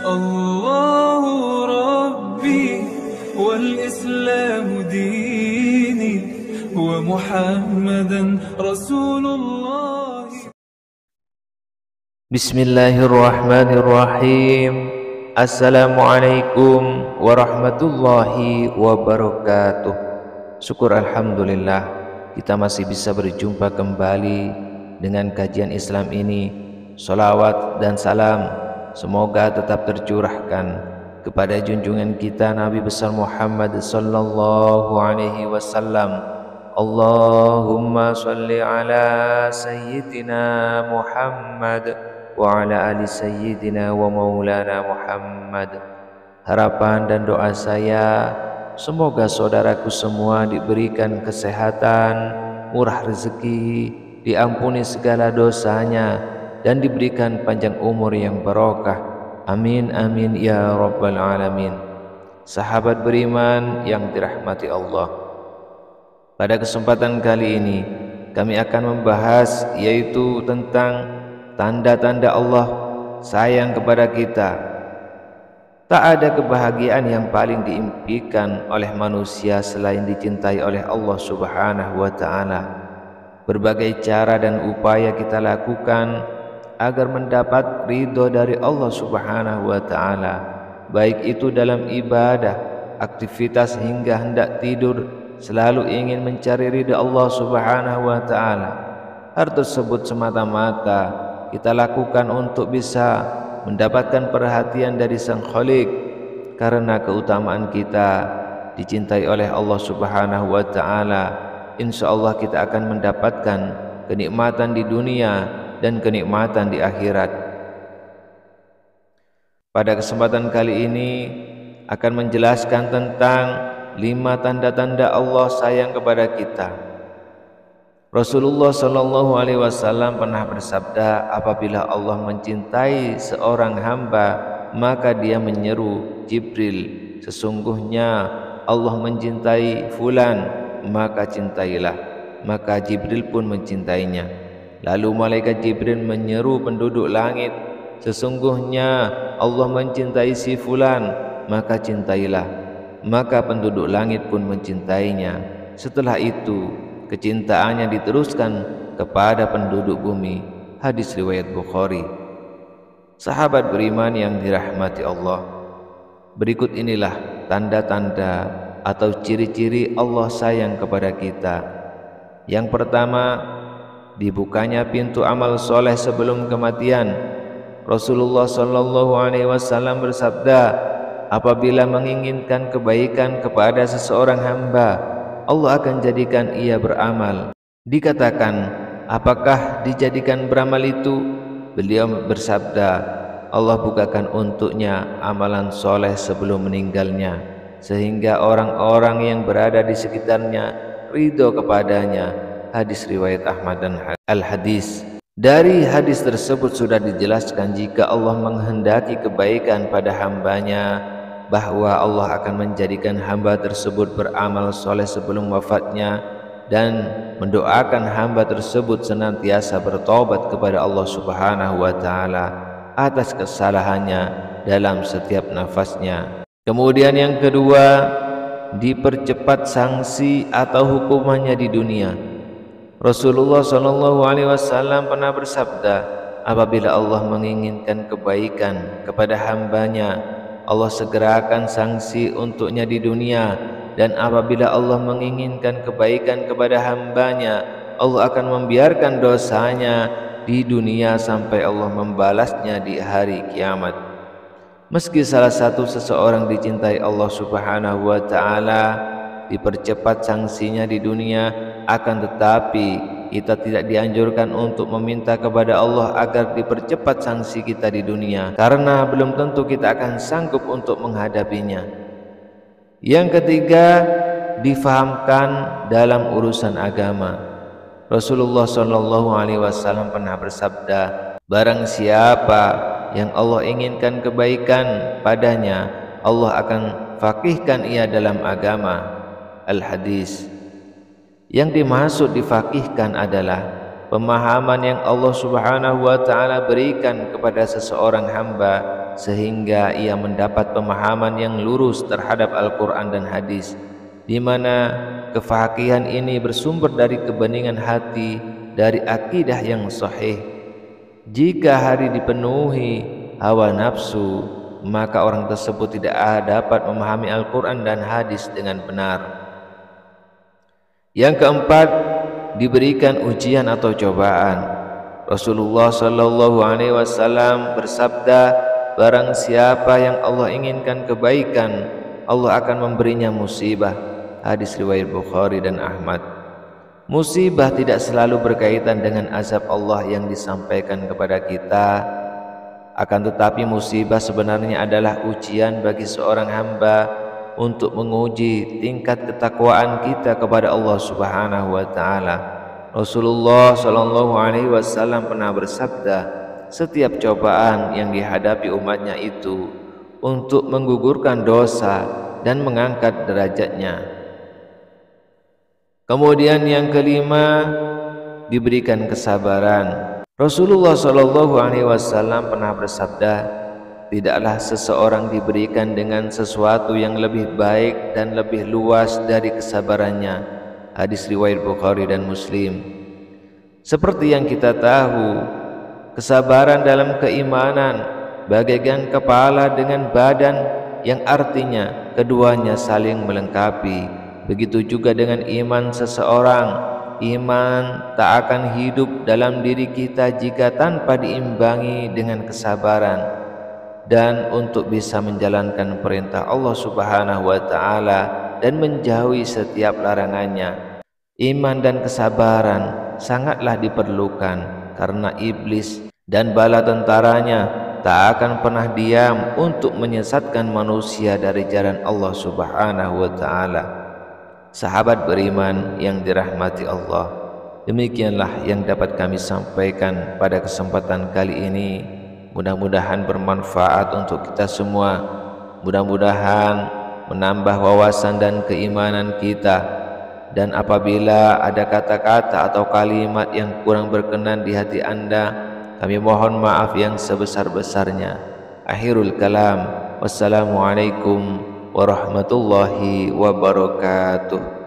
الله ربي والإسلام ديني ومحمدا رسول الله. Bismillahirrahmanirrahim. Assalamualaikum warahmatullahi wabarakatuh. Syukur alhamdulillah kita masih bisa berjumpa kembali dengan kajian Islam ini. Salawat dan salam semoga tetap tercurahkan kepada junjungan kita Nabi besar Muhammad sallallahu alaihi wasallam. Allahumma salli ala sayyidina Muhammad wa ala ali sayyidina wa maulana Muhammad. Harapan dan doa saya, semoga saudaraku semua diberikan kesehatan, murah rezeki, diampuni segala dosanya, dan diberikan panjang umur yang barokah. Amin amin ya rabbal alamin. Sahabat beriman yang dirahmati Allah, pada kesempatan kali ini kami akan membahas yaitu tentang tanda-tanda Allah sayang kepada kita. Tak ada kebahagiaan yang paling diimpikan oleh manusia selain dicintai oleh Allah Subhanahu wa taala. Berbagai cara dan upaya kita lakukan agar mendapat ridho dari Allah Subhanahu wa taala, baik itu dalam ibadah, aktivitas hingga hendak tidur, selalu ingin mencari ridha Allah Subhanahu wa taala. Hal tersebut semata-mata kita lakukan untuk bisa mendapatkan perhatian dari Sang Khalik, karena keutamaan kita dicintai oleh Allah Subhanahu wa taala. Insyaallah kita akan mendapatkan kenikmatan di dunia dan kenikmatan di akhirat. Pada kesempatan kali ini akan menjelaskan tentang 5 tanda-tanda Allah sayang kepada kita. Rasulullah sallallahu alaihi wasallam pernah bersabda, apabila Allah mencintai seorang hamba, maka dia menyeru Jibril, sesungguhnya Allah mencintai fulan, maka cintailah. Maka Jibril pun mencintainya. Lalu malaikat Jibril menyeru penduduk langit, sesungguhnya Allah mencintai si fulan, maka cintailah. Maka penduduk langit pun mencintainya. Setelah itu kecintaannya diteruskan kepada penduduk bumi. Hadis riwayat Bukhari. Sahabat beriman yang dirahmati Allah, berikut inilah tanda-tanda atau ciri-ciri Allah sayang kepada kita. Yang pertama, dibukanya pintu amal soleh sebelum kematian. Rasulullah sallallahu alaihi wasallam bersabda, apabila menginginkan kebaikan kepada seseorang hamba, Allah akan jadikan ia beramal. Dikatakan, apakah dijadikan beramal itu? Beliau bersabda, Allah bukakan untuknya amalan soleh sebelum meninggalnya, sehingga orang-orang yang berada di sekitarnya ridho kepadanya. Hadis riwayat Ahmad dan Al-Hadis. Dari hadis tersebut sudah dijelaskan jika Allah menghendaki kebaikan pada hambanya, bahwa Allah akan menjadikan hamba tersebut beramal soleh sebelum wafatnya, dan mendoakan hamba tersebut senantiasa bertobat kepada Allah Subhanahu wa taala atas kesalahannya dalam setiap nafasnya. Kemudian yang kedua, dipercepat sanksi atau hukumannya di dunia. Rasulullah sallallahu alaihi wasallam pernah bersabda, apabila Allah menginginkan kebaikan kepada hambanya, Allah segerakan sanksi untuknya di dunia, dan apabila Allah menginginkan kebaikan kepada hambanya, Allah akan membiarkan dosanya di dunia sampai Allah membalasnya di hari kiamat. Meski salah satu seseorang dicintai Allah Subhanahu wa taala, dipercepat sanksinya di dunia, akan tetapi kita tidak dianjurkan untuk meminta kepada Allah agar dipercepat sanksi kita di dunia, karena belum tentu kita akan sanggup untuk menghadapinya. Yang ketiga, difahamkan dalam urusan agama. Rasulullah sallallahu alaihi wasallam pernah bersabda, barang siapa yang Allah inginkan kebaikan padanya, Allah akan faqihkan ia dalam agama. Al-Hadis. Yang dimaksud difaqihkan adalah pemahaman yang Allah Subhanahu wa taala berikan kepada seseorang hamba sehingga ia mendapat pemahaman yang lurus terhadap Al-Qur'an dan hadis, di mana kefaqihan ini bersumber dari kebeningan hati, dari akidah yang sahih. Jika hari dipenuhi hawa nafsu, maka orang tersebut tidak dapat memahami Al-Qur'an dan hadis dengan benar. Yang keempat, diberikan ujian atau cobaan. Rasulullah sallallahu alaihi wasallam bersabda, barang siapa yang Allah inginkan kebaikan, Allah akan memberinya musibah. Hadis riwayat Bukhari dan Ahmad. Musibah tidak selalu berkaitan dengan azab Allah yang disampaikan kepada kita, akan tetapi musibah sebenarnya adalah ujian bagi seorang hamba untuk menguji tingkat ketakwaan kita kepada Allah Subhanahu wa taala. Rasulullah sallallahu alaihi wasallam pernah bersabda, setiap cobaan yang dihadapi umatnya itu untuk menggugurkan dosa dan mengangkat derajatnya. Kemudian yang kelima, diberikan kesabaran. Rasulullah sallallahu alaihi wasallam pernah bersabda, tidaklah seseorang diberikan dengan sesuatu yang lebih baik dan lebih luas dari kesabarannya. Hadis riwayat Bukhari dan Muslim. Seperti yang kita tahu, kesabaran dalam keimanan bagaikan kepala dengan badan, yang artinya keduanya saling melengkapi. Begitu juga dengan iman seseorang. Iman tak akan hidup dalam diri kita jika tanpa diimbangi dengan kesabaran. Dan untuk bisa menjalankan perintah Allah Subhanahu wa taala dan menjauhi setiap larangannya, iman dan kesabaran sangatlah diperlukan, karena iblis dan bala tentaranya tak akan pernah diam untuk menyesatkan manusia dari jalan Allah Subhanahu wa taala. Sahabat beriman yang dirahmati Allah, demikianlah yang dapat kami sampaikan pada kesempatan kali ini. Mudah-mudahan bermanfaat untuk kita semua. Mudah-mudahan menambah wawasan dan keimanan kita. Dan apabila ada kata-kata atau kalimat yang kurang berkenan di hati Anda, kami mohon maaf yang sebesar-besarnya. Akhirul kalam. Wassalamualaikum warahmatullahi wabarakatuh.